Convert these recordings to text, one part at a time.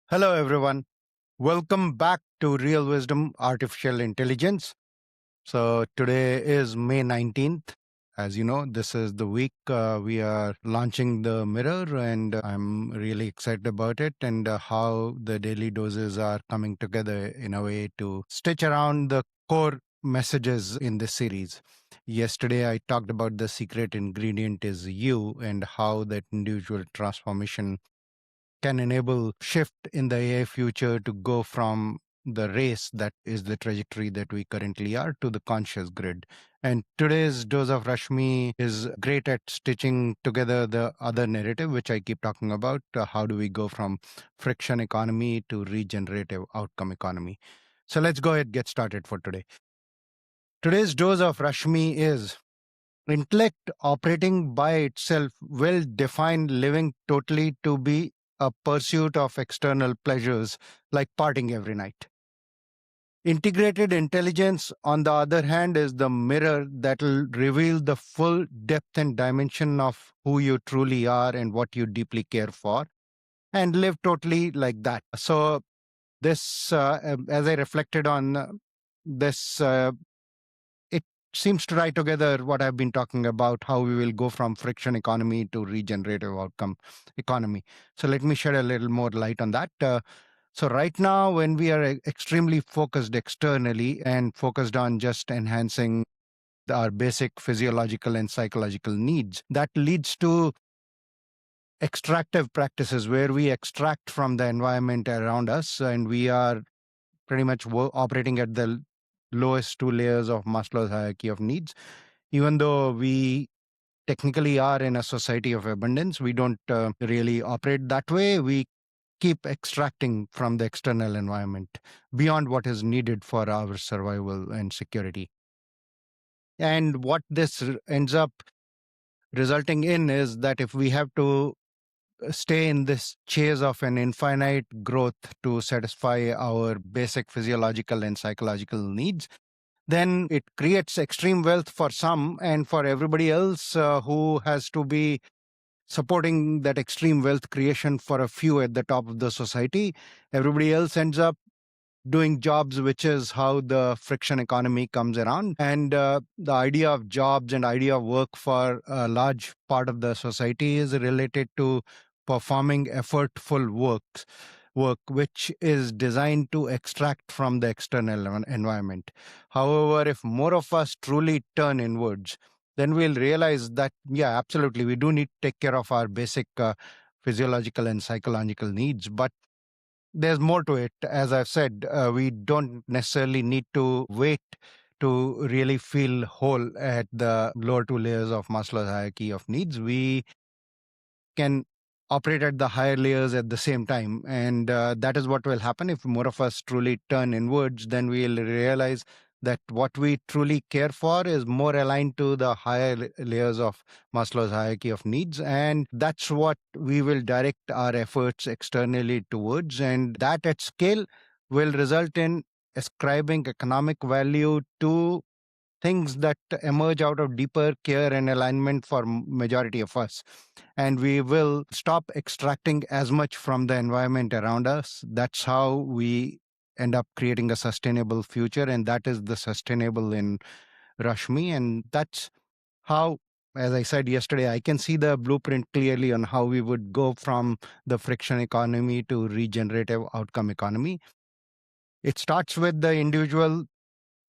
Hello, everyone. Welcome back to Real Wisdom Artificial Intelligence. So, today is May 19th. As you know, this is the week we are launching the mirror, and I'm really excited about it and how the daily doses are coming together in a way to stitch around the core messages in this series. Yesterday, I talked about the secret ingredient is you and how that individual transformation can enable shift in the AI future to go from the race that is the trajectory that we currently are to the conscious grid. And today's dose of Rashmi is great at stitching together the other narrative, which I keep talking about. How do we go from friction economy to regenerative outcome economy? So let's go ahead and get started for today. Today's dose of Rashmi is intellect operating by itself will define living totally to be a pursuit of external pleasures like partying every night. Integrated intelligence, on the other hand, is the mirror that will reveal the full depth and dimension of who you truly are and what you deeply care for, and live totally like that. So, this, as I reflected on this it seems to tie together what I've been talking about, how we will go from friction economy to regenerative outcome economy. So let me shed a little more light on that. So right now, when we are extremely focused externally and focused on just enhancing our basic physiological and psychological needs, that leads to extractive practices where we extract from the environment around us and we are pretty much operating at the lowest two layers of Maslow's hierarchy of needs. Even though we technically are in a society of abundance, we don't really operate that way. We keep extracting from the external environment beyond what is needed for our survival and security. And what this ends up resulting in is that if we have to stay in this chase of an infinite growth to satisfy our basic physiological and psychological needs, then it creates extreme wealth for some, and for everybody else who has to be supporting that extreme wealth creation for a few at the top of the society, everybody else ends up doing jobs, which is how the friction economy comes around. And the idea of jobs and idea of work for a large part of the society is related to performing effortful work which is designed to extract from the external environment. However, if more of us truly turn inwards, then we'll realize that, yeah, absolutely, we do need to take care of our basic physiological and psychological needs. But there's more to it. As I've said, we don't necessarily need to wait to really feel whole at the lower two layers of Maslow's hierarchy of needs. We can operate at the higher layers at the same time. And that is what will happen if more of us truly turn inwards. Then we'll realize that what we truly care for is more aligned to the higher layers of Maslow's hierarchy of needs. And that's what we will direct our efforts externally towards. And that at scale will result in ascribing economic value to things that emerge out of deeper care and alignment for majority of us. And we will stop extracting as much from the environment around us. That's how we end up creating a sustainable future, and that is the sustainable in Rashmi. And that's how, as I said yesterday, I can see the blueprint clearly on how we would go from the friction economy to regenerative outcome economy. It starts with the individual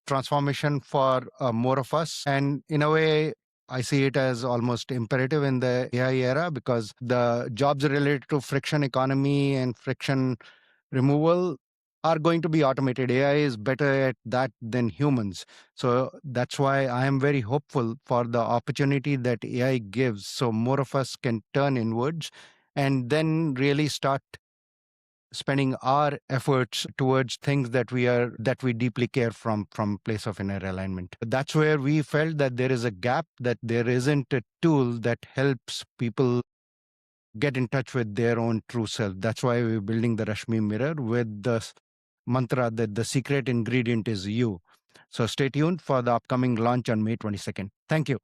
transformation for more of us. And in a way, I see it as almost imperative in the AI era because the jobs related to friction economy and friction removal are going to be automated. AI is better at that than humans. So that's why I am very hopeful for the opportunity that AI gives so more of us can turn inwards and then really start spending our efforts towards things that we deeply care from place of inner alignment. That's where we felt that there is a gap, that there isn't a tool that helps people get in touch with their own true self. That's why we're building the Rashmi mirror with the mantra that the secret ingredient is you. So stay tuned for the upcoming launch on May 22nd. Thank you.